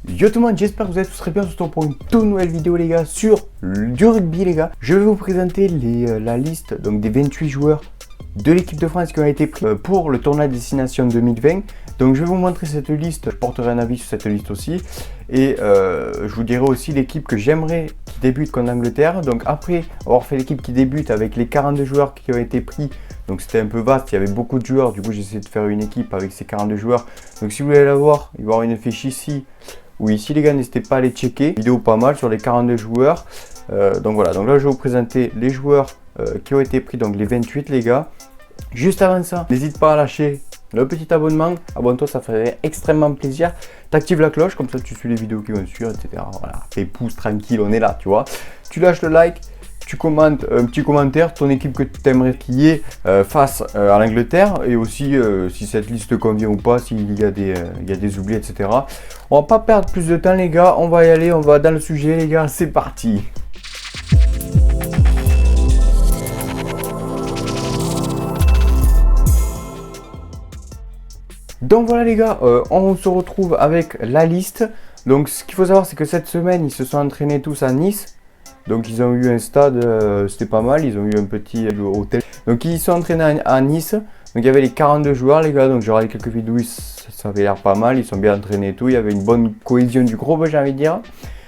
Yo tout le monde, j'espère que vous allez tous très bien. On se retrouve pour une toute nouvelle vidéo les gars sur du rugby les gars. Je vais vous présenter la liste donc des 28 joueurs de l'équipe de France qui ont été pris pour le tournoi Destination 2020. Donc je vais vous montrer cette liste, je porterai un avis sur cette liste aussi. Et je vous dirai aussi l'équipe que j'aimerais qui débute contre l'Angleterre. Donc après avoir fait l'équipe qui débute avec les 42 joueurs qui ont été pris, donc c'était un peu vaste, il y avait beaucoup de joueurs. Du coup j'ai essayé de faire une équipe avec ces 42 joueurs. Donc si vous voulez la voir, il va y avoir une fiche ici. Oui, ici les gars, n'hésitez pas à les checker. Vidéo pas mal sur les 42 joueurs. Donc voilà, donc là je vais vous présenter les joueurs qui ont été pris, donc les 28 les gars. Juste avant ça, n'hésite pas à lâcher le petit abonnement. Abonne-toi, ça ferait extrêmement plaisir. T'actives la cloche, comme ça tu suis les vidéos qui vont suivre, etc. Voilà, fais pouce tranquille, on est là, tu vois. Tu lâches le like. Tu commentes un petit commentaire, ton équipe que tu aimerais qu'il y ait face à l'Angleterre, et aussi si cette liste te convient ou pas, s'il y a des oublis, etc. On va pas perdre plus de temps les gars, on va y aller, on va dans le sujet les gars, c'est parti. Donc voilà les gars, on se retrouve avec la liste. Donc ce qu'il faut savoir c'est que cette semaine ils se sont entraînés tous à Nice. Donc ils ont eu un stade, c'était pas mal, ils ont eu un petit hôtel. Donc ils sont entraînés à Nice. Donc il y avait les 42 joueurs les gars, donc j'ai regardé quelques vidéos, ça avait l'air pas mal, ils sont bien entraînés et tout. Il y avait une bonne cohésion du groupe j'ai envie de dire.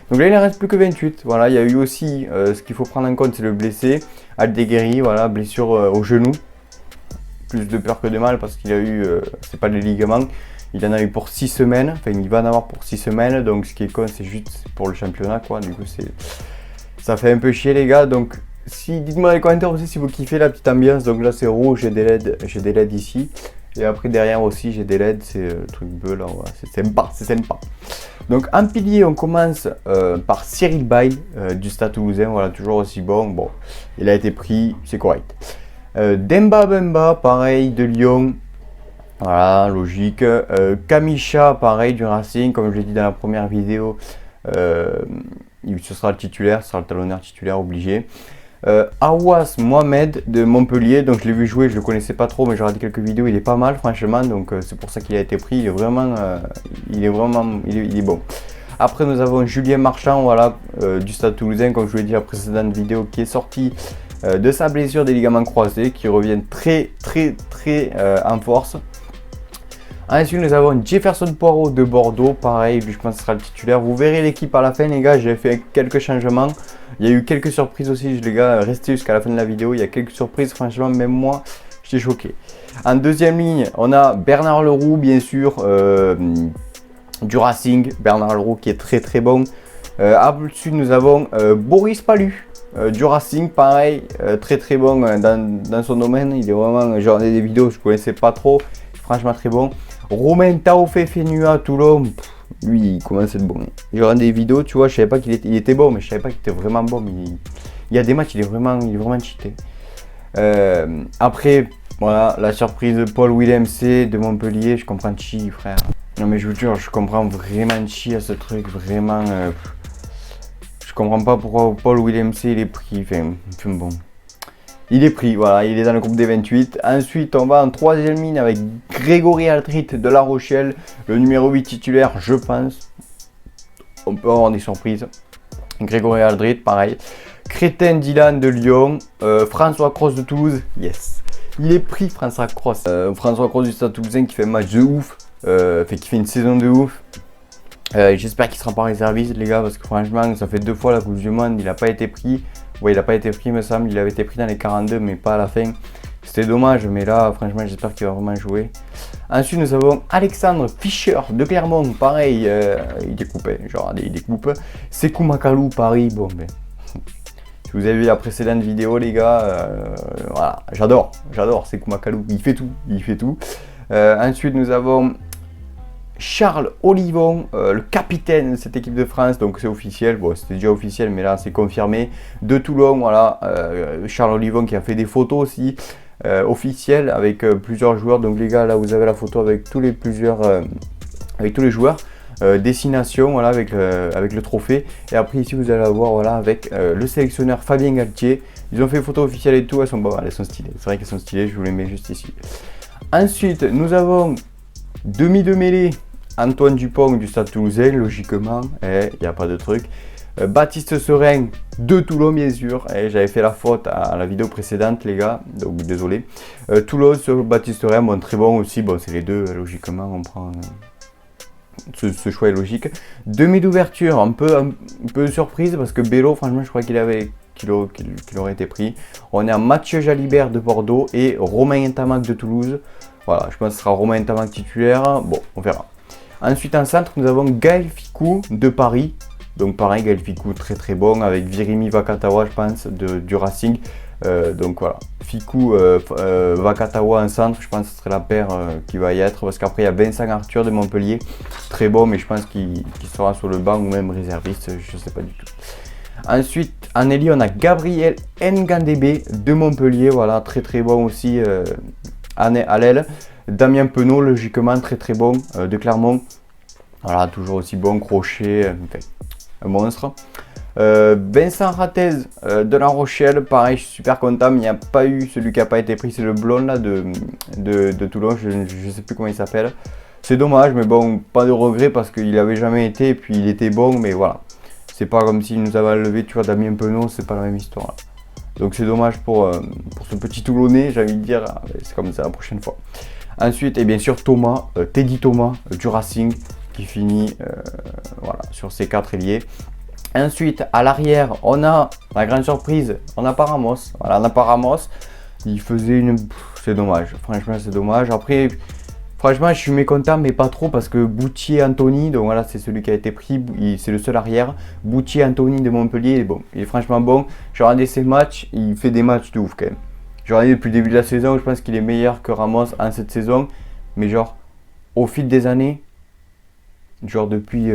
Donc là il ne reste plus que 28, voilà. Il y a eu aussi, ce qu'il faut prendre en compte c'est le blessé, Aldeguerri, voilà, blessure au genou. Plus de peur que de mal parce qu'il a eu, c'est pas les ligaments. Il en a eu pour 6 semaines, enfin il va en avoir pour 6 semaines. Donc ce qui est con c'est juste pour le championnat quoi, du coup ça fait un peu chier les gars. Donc dites-moi dans les commentaires aussi si vous kiffez la petite ambiance. Donc là c'est rouge, j'ai des LED ici. Et après derrière aussi j'ai des LED, c'est le truc bleu là, voilà. C'est sympa. Donc en pilier on commence par Cyril Baille du Stade Toulousain, voilà, toujours aussi bon. Bon, il a été pris, c'est correct. Demba Bemba, pareil, de Lyon. Voilà, logique. Kamisha, pareil, du Racing, comme je l'ai dit dans la première vidéo. Ce sera le titulaire, ce sera le talonneur titulaire obligé. Awas Mohamed de Montpellier, donc je l'ai vu jouer, je le connaissais pas trop, mais j'ai regardé quelques vidéos, il est pas mal franchement, donc c'est pour ça qu'il a été pris. Il est bon. Après nous avons Julien Marchand, voilà, du Stade Toulousain, comme je vous l'ai dit dans la précédente vidéo, qui est sorti de sa blessure des ligaments croisés, qui reviennent très en force. Ensuite nous avons Jefferson Poirot de Bordeaux, pareil, lui je pense que ce sera le titulaire. Vous verrez l'équipe à la fin les gars, j'ai fait quelques changements. Il y a eu quelques surprises aussi les gars, restez jusqu'à la fin de la vidéo, il y a quelques surprises, franchement même moi j'étais choqué. En deuxième ligne on a Bernard Leroux bien sûr, du Racing, Bernard Leroux qui est très bon. Au-dessus nous avons Boris Palu. Du Racing pareil, très bon dans son domaine, il est vraiment, j'ai regardé des vidéos, je connaissais pas trop, franchement très bon. Romain Taofé Fenua Toulon, lui il commence à être bon. J'ai regardé des vidéos, tu vois, je savais pas qu'il était bon, mais je savais pas qu'il était vraiment bon. Il y a des matchs, il est vraiment cheaté. Après, voilà, la surprise de Paul Willem C de Montpellier, je comprends chi frère. Non mais je vous jure, je comprends vraiment chi à ce truc, vraiment. Je comprends pas pourquoi Paul Willem C il est pris, enfin bon. Il est pris, voilà, il est dans le groupe des 28. Ensuite, on va en troisième ligne avec Grégory Aldrit de La Rochelle, le numéro 8 titulaire, je pense. On peut avoir des surprises. Grégory Aldrit, pareil. Crétin Dylan de Lyon, François Cross de Toulouse, yes. Il est pris, François Cross. François Cross du Stade Toulousain qui fait un match de ouf, qui fait une saison de ouf. J'espère qu'il sera pas réserviste les gars, parce que franchement, ça fait 2 fois la Coupe du Monde, il n'a pas été pris. Ouais, il n'a pas été pris, me semble. Il avait été pris dans les 42, mais pas à la fin. C'était dommage, mais là, franchement, j'espère qu'il va vraiment jouer. Ensuite, nous avons Alexandre Fischer de Clermont. Pareil, il découpe, genre, il découpe. Sekou Makalou, Paris. Bon, ben. Si vous avez vu la précédente vidéo, les gars, voilà, j'adore Sekou Makalou. Il fait tout. Ensuite, nous avons Charles Olivon, le capitaine de cette équipe de France, donc c'est officiel, bon c'était déjà officiel mais là c'est confirmé, de Toulon, voilà, Charles Olivon qui a fait des photos aussi officielles avec plusieurs joueurs, donc les gars là vous avez la photo avec tous les joueurs, destination, voilà, avec le trophée, et après ici vous allez la voir, voilà, avec le sélectionneur Fabien Galtier. Ils ont fait photo officielle et tout, elles sont stylées, c'est vrai qu'elles sont stylées, je vous les mets juste ici. Ensuite nous avons demi de mêlée, Antoine Dupont du Stade Toulousain, logiquement, il n'y a pas de truc. Baptiste Serein de Toulon, bien sûr. J'avais fait la faute à la vidéo précédente, les gars, donc désolé. Toulouse sur Baptiste Serein, bon, très bon aussi. Bon, c'est les deux, logiquement, on prend. Ce choix est logique. Demi d'ouverture, un peu surprise parce que Bello, franchement, je crois qu'il aurait été pris. On est à Mathieu Jalibert de Bordeaux et Romain Ntamak de Toulouse. Voilà, je pense que ce sera Romain Ntamak titulaire. Bon, on verra. Ensuite, en centre, nous avons Gaël Ficou de Paris. Donc pareil, Gaël Ficou très très bon avec Virimi Vakatawa, je pense, du Racing. Donc voilà, Ficou, Vakatawa en centre, je pense que ce serait la paire qui va y être. Parce qu'après, il y a Vincent Arthur de Montpellier, très bon, mais je pense qu'il sera sur le banc ou même réserviste, je ne sais pas du tout. Ensuite, en ailier, on a Gabriel Ngandebe de Montpellier, voilà, très très bon aussi à l'aile. Damien Penaud, logiquement, très très bon de Clermont. Voilà, toujours aussi bon, crochet, un monstre. Vincent Ratez de La Rochelle, pareil, je suis super content, mais il n'y a pas eu celui qui n'a pas été pris, c'est le blond là de Toulon, je ne sais plus comment il s'appelle. C'est dommage, mais bon, pas de regret parce qu'il n'avait jamais été, et puis il était bon, mais voilà. C'est pas comme s'il nous avait enlevé, tu vois, Damien Penaud, c'est pas la même histoire là. Donc c'est dommage pour ce petit Toulonnais, j'ai envie de dire, c'est comme ça la prochaine fois. Ensuite, et bien sûr Thomas, Teddy Thomas du Racing, qui finit voilà, sur ces 4 ailiers. Ensuite, à l'arrière, on a la grande surprise, on n'a pas Ramos. Voilà, on n'a pas Ramos. Il faisait une... C'est dommage, franchement c'est dommage. Après, franchement je suis mécontent, mais pas trop, parce que Boutier Anthony, donc voilà, c'est celui qui a été pris, c'est le seul arrière. Boutier Anthony de Montpellier, il est bon, il est franchement bon. J'ai regardé ses matchs, il fait des matchs de ouf quand même. J'ai regardé depuis le début de la saison, je pense qu'il est meilleur que Ramos en cette saison. Mais genre, au fil des années, genre depuis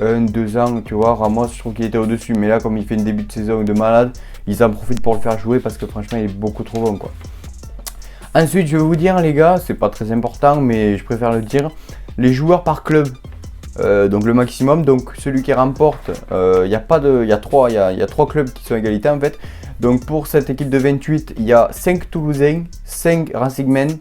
1-2 ans, tu vois, Ramos, je trouve qu'il était au-dessus. Mais là, comme il fait une début de saison de malade, ils en profitent pour le faire jouer parce que franchement, il est beaucoup trop bon, quoi. Ensuite, je vais vous dire, les gars, c'est pas très important, mais je préfère le dire, les joueurs par club. Donc le maximum, donc celui qui remporte, il y a 3 clubs qui sont égalité en fait. Donc pour cette équipe de 28, il y a 5 Toulousains, 5 Racingmen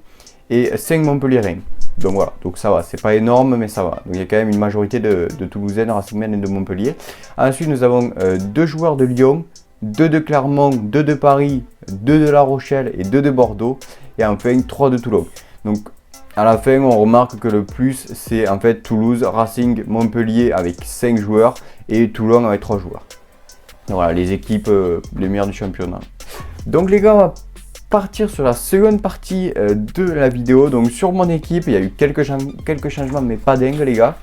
et 5 Montpelliérains. Donc voilà, donc ça va, c'est pas énorme mais ça va. Donc il y a quand même une majorité de Toulousains, de Racingmen et de Montpellier. Ensuite nous avons 2 joueurs de Lyon, 2 de Clermont, 2 de Paris, 2 de La Rochelle et 2 de Bordeaux. Et enfin 3 de Toulon. Donc à la fin on remarque que le plus c'est en fait Toulouse, Racing, Montpellier avec 5 joueurs et Toulon avec 3 joueurs. Donc voilà les équipes les meilleures du championnat. Donc les gars, on va partir sur la seconde partie de la vidéo. Donc sur mon équipe il y a eu quelques changements mais pas dingue les gars.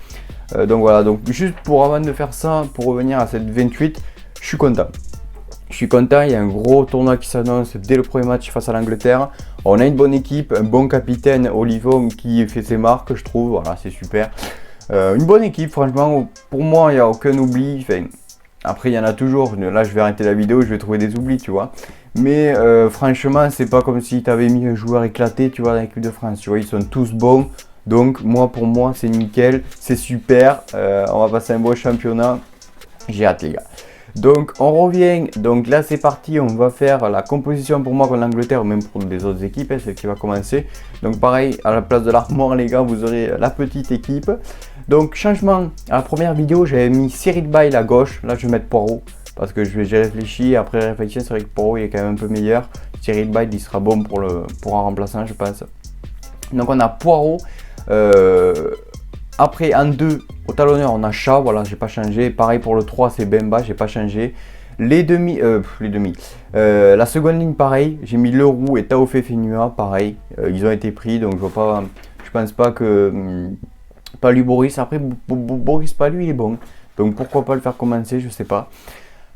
Donc voilà, donc juste pour avant de faire ça, pour revenir à cette 28, je suis content. Je suis content, il y a un gros tournoi qui s'annonce dès le premier match face à l'Angleterre. On a une bonne équipe, un bon capitaine, Olivon, qui fait ses marques, je trouve. Voilà, c'est super. Une bonne équipe, franchement, pour moi, il n'y a aucun oubli. Enfin, après, il y en a toujours. Là, je vais arrêter la vidéo, je vais trouver des oublis, tu vois. Mais franchement, c'est pas comme si tu avais mis un joueur éclaté, tu vois, dans l'équipe de France. Tu vois, ils sont tous bons. Donc, pour moi, c'est nickel, c'est super. On va passer un beau championnat. J'ai hâte, les gars. Donc on revient, donc là c'est parti, on va faire la composition pour moi contre l'Angleterre, même pour les autres équipes, celle qui va commencer. Donc pareil, à la place de l'armoire les gars, vous aurez la petite équipe. Donc changement, à la première vidéo j'avais mis Cyril Baille à gauche, là je vais mettre Poirot. Parce que j'ai réfléchi, après réflexion c'est vrai que Poirot il est quand même un peu meilleur. Cyril Baille il sera bon pour un remplaçant je pense. Donc on a Poirot. Après en 2, au talonneur on a Chat, voilà j'ai pas changé. Pareil pour le 3 c'est Bemba, j'ai pas changé. La seconde ligne pareil, j'ai mis Leroux et Taofé Fenua, pareil. Ils ont été pris donc je pense pas que... pas lui Boris, après Boris pas lui il est bon. Donc pourquoi pas le faire commencer, je sais pas.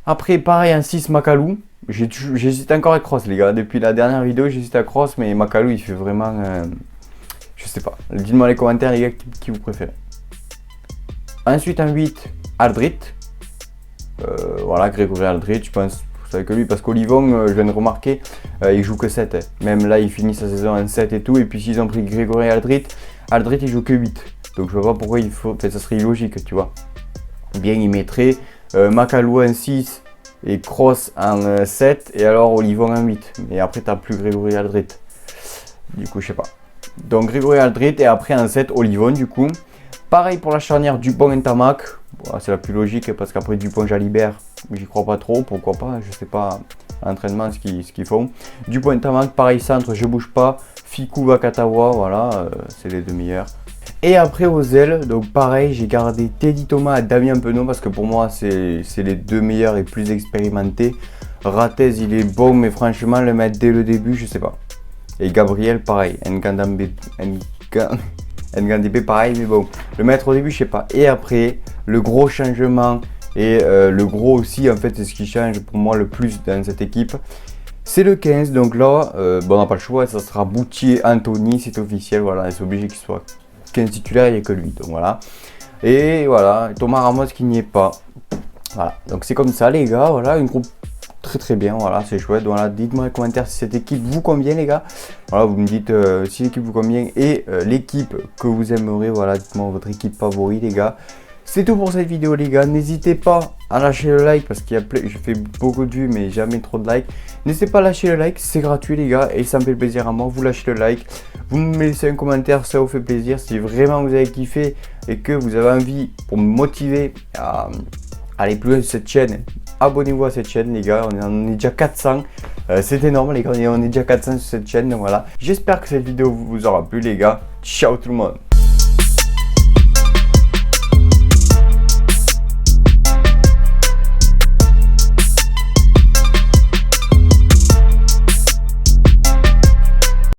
Après pareil en 6 Macalou, j'hésite encore à Cross les gars. Depuis la dernière vidéo j'hésite à Cross mais Macalou il fait vraiment... je sais pas, dites-moi dans les commentaires les gars qui vous préférez. Ensuite en 8, Aldrit. Voilà, Grégory Aldrit, je pense vous savez que lui, parce qu'Olivon, je viens de remarquer, il joue que 7. Hein. Même là, il finit sa saison en 7 et tout. Et puis s'ils ont pris Grégory Aldrit, Aldrit il joue que 8. Donc je vois pas pourquoi il faut. Enfin, ça serait illogique, tu vois. Bien, il mettrait Macalou en 6 et Cross en 7. Et alors Olivon en 8. Mais après, t'as plus Grégory Aldrit. Du coup, je sais pas. Donc Grégory Aldrit et après en 7 Olivon du coup. Pareil pour la charnière Dupont-Ntamak. Bon, c'est la plus logique parce qu'après Dupont-Jalibert, j'y crois pas trop, pourquoi pas, je sais pas à l'entraînement ce qu'ils font. Dupont-Ntamak, pareil centre, je bouge pas. Fickou Vakatawa, voilà, c'est les 2 meilleurs. Et après aux ailes, donc pareil, j'ai gardé Teddy Thomas et Damien Penaud parce que pour moi c'est les 2 meilleurs et plus expérimentés. Ratez il est bon mais franchement le mettre dès le début je sais pas. Et Gabriel pareil, Ngandebe pareil mais bon, le mettre au début je sais pas. Et après le gros changement et le gros aussi en fait c'est ce qui change pour moi le plus dans cette équipe. C'est le 15 donc là bon on n'a pas le choix, ça sera Boutier, Anthony, c'est officiel, voilà, c'est obligé qu'il soit 15 titulaire, il n'y a que lui, donc voilà. Et voilà, Thomas Ramos qui n'y est pas. Voilà, donc c'est comme ça les gars, voilà, une groupe très bien, voilà, c'est chouette. Voilà, dites-moi dans les commentaires si cette équipe vous convient les gars. Voilà, vous me dites si l'équipe vous convient et l'équipe que vous aimeriez, voilà, dites-moi votre équipe favorite les gars. C'est tout pour cette vidéo les gars, n'hésitez pas à lâcher le like parce qu'il y a je fais beaucoup de vues mais jamais trop de likes. N'hésitez pas à lâcher le like, c'est gratuit les gars et ça me fait plaisir à moi, vous lâchez le like. Vous me laissez un commentaire, ça vous fait plaisir. Si vraiment vous avez kiffé et que vous avez envie pour me motiver à aller plus loin sur cette chaîne, abonnez-vous à cette chaîne les gars, on est déjà 400. C'est énorme les gars, on est déjà 400 sur cette chaîne, donc voilà. J'espère que cette vidéo vous aura plu les gars. Ciao tout le monde.